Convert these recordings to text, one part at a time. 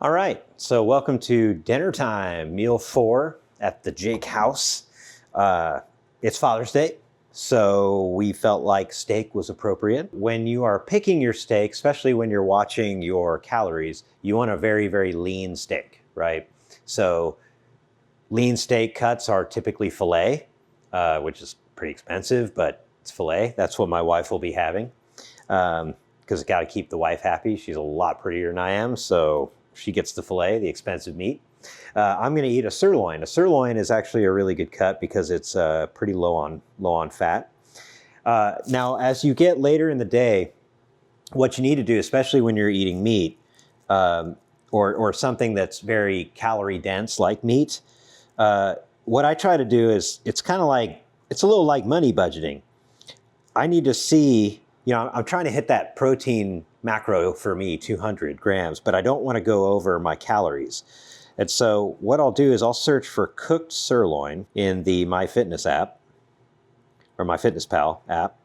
All right, so welcome to dinner time, meal 4 at the Jake house. It's Father's Day, so we felt like steak was appropriate. When you are picking your steak, especially when you're watching your calories, you want a very, very lean steak, right? So lean steak cuts are typically filet, which is pretty expensive, but it's filet. That's what my wife will be having, because I got to keep the wife happy. She's a lot prettier than I am, so she gets the filet, the expensive meat. I'm going to eat a sirloin. A sirloin is actually a really good cut because it's pretty low on fat. Now, as you get later in the day, what you need to do, especially when you're eating meat or something that's very calorie dense like meat, what I try to do is it's a little like money budgeting. I need to see, I'm trying to hit that protein macro for me, 200 grams, but I don't want to go over my calories. And so what I'll do is I'll search for cooked sirloin in the MyFitness app or MyFitnessPal app.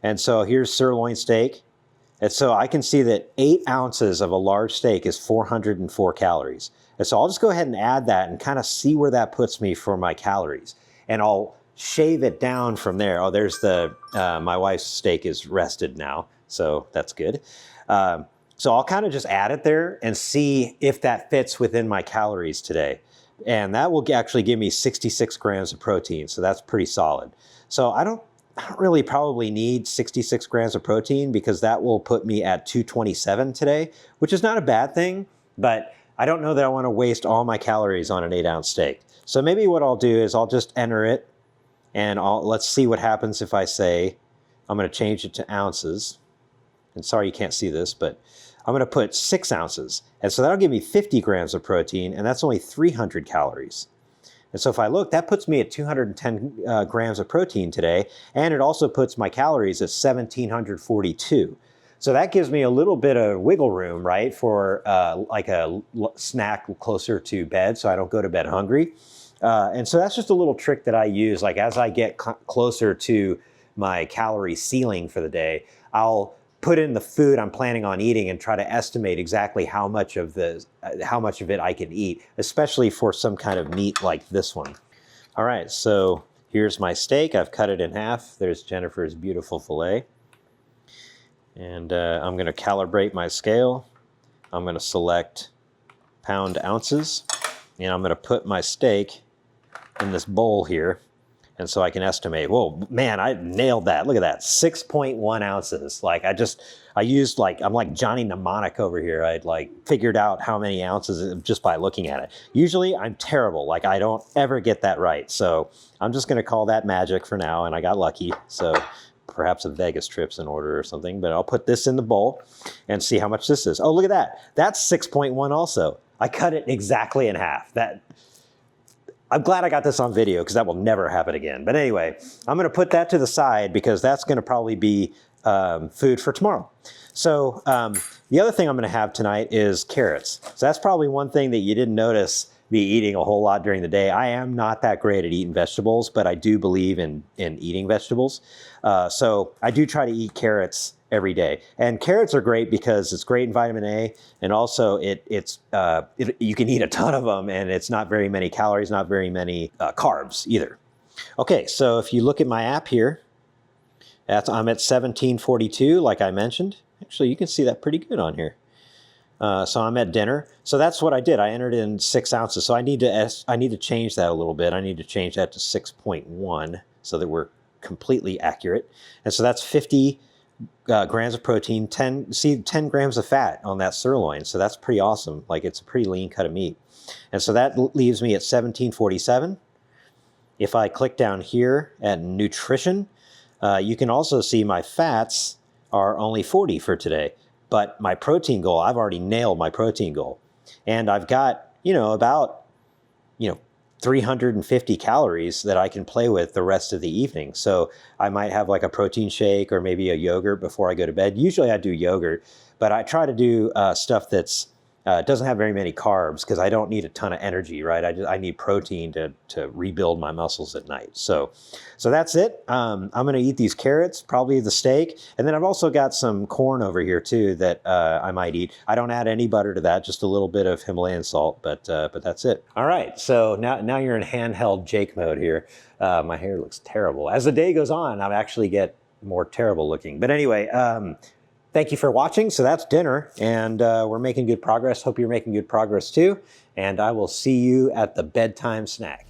And so here's sirloin steak. And so I can see that 8 ounces of a large steak is 404 calories. And so I'll just go ahead and add that and kind of see where that puts me for my calories. And I'll shave it down from there. Oh, there's my wife's steak is rested now, so that's good. So I'll kind of just add it there and see if that fits within my calories today. And that will actually give me 66 grams of protein, so that's pretty solid. So I don't really probably need 66 grams of protein because that will put me at 227 today, which is not a bad thing, but I don't know that I want to waste all my calories on an 8-ounce steak. So maybe what I'll do is I'll just enter it and let's see what happens if I say, I'm going to change it to ounces. And sorry you can't see this, but I'm going to put 6 ounces. And so that'll give me 50 grams of protein, and that's only 300 calories. And so if I look, that puts me at 210 grams of protein today, and it also puts my calories at 1,742. So that gives me a little bit of wiggle room, right, for like a snack closer to bed so I don't go to bed hungry. And so that's just a little trick that I use. Like as I get closer to my calorie ceiling for the day, I'll put in the food I'm planning on eating and try to estimate exactly how much of it I can eat, especially for some kind of meat like this one. All right, so here's my steak. I've cut it in half. There's Jennifer's beautiful filet. And I'm going to calibrate my scale. I'm going to select pound ounces, and I'm going to put my steak in this bowl here. And so I can estimate, whoa, man, I nailed that. Look at that, 6.1 ounces. I'm like Johnny Mnemonic over here. I'd figured out how many ounces just by looking at it. Usually I'm terrible. I don't ever get that right. So I'm just going to call that magic for now. And I got lucky. So perhaps a Vegas trip's in order or something. But I'll put this in the bowl and see how much this is. Oh, look at that. That's 6.1 also. I cut it exactly in half. I'm glad I got this on video because that will never happen again. But anyway, I'm going to put that to the side because that's going to probably be food for tomorrow. So the other thing I'm going to have tonight is carrots. So that's probably one thing that you didn't notice me eating a whole lot during the day. I am not that great at eating vegetables, but I do believe in eating vegetables. So I do try to eat carrots every day. And carrots are great because it's great in vitamin A, and also you can eat a ton of them, and it's not very many calories, not very many carbs either. Okay, so if you look at my app here, I'm at 1742, like I mentioned. Actually, you can see that pretty good on here. So I'm at dinner. So that's what I did. I entered in 6 ounces. So I need to change that a little bit. I need to change that to 6.1 so that we're completely accurate. And so that's 50 grams of protein, 10 grams of fat on that sirloin. So that's pretty awesome. It's a pretty lean cut of meat. And so that leaves me at 1747. If I click down here at nutrition, you can also see my fats are only 40 for today. But my protein goal, I've already nailed my protein goal. And I've got, about 350 calories that I can play with the rest of the evening. So I might have a protein shake or maybe a yogurt before I go to bed. Usually I do yogurt, but I try to do stuff that's It doesn't have very many carbs because I don't need a ton of energy, right? I need protein to rebuild my muscles at night. So that's it. I'm going to eat these carrots, probably the steak. And then I've also got some corn over here too that I might eat. I don't add any butter to that, just a little bit of Himalayan salt, but that's it. All right, so now you're in handheld Jake mode here. My hair looks terrible. As the day goes on, I actually get more terrible looking. But anyway, thank you for watching. So that's dinner, and we're making good progress. Hope you're making good progress too. And I will see you at the bedtime snack.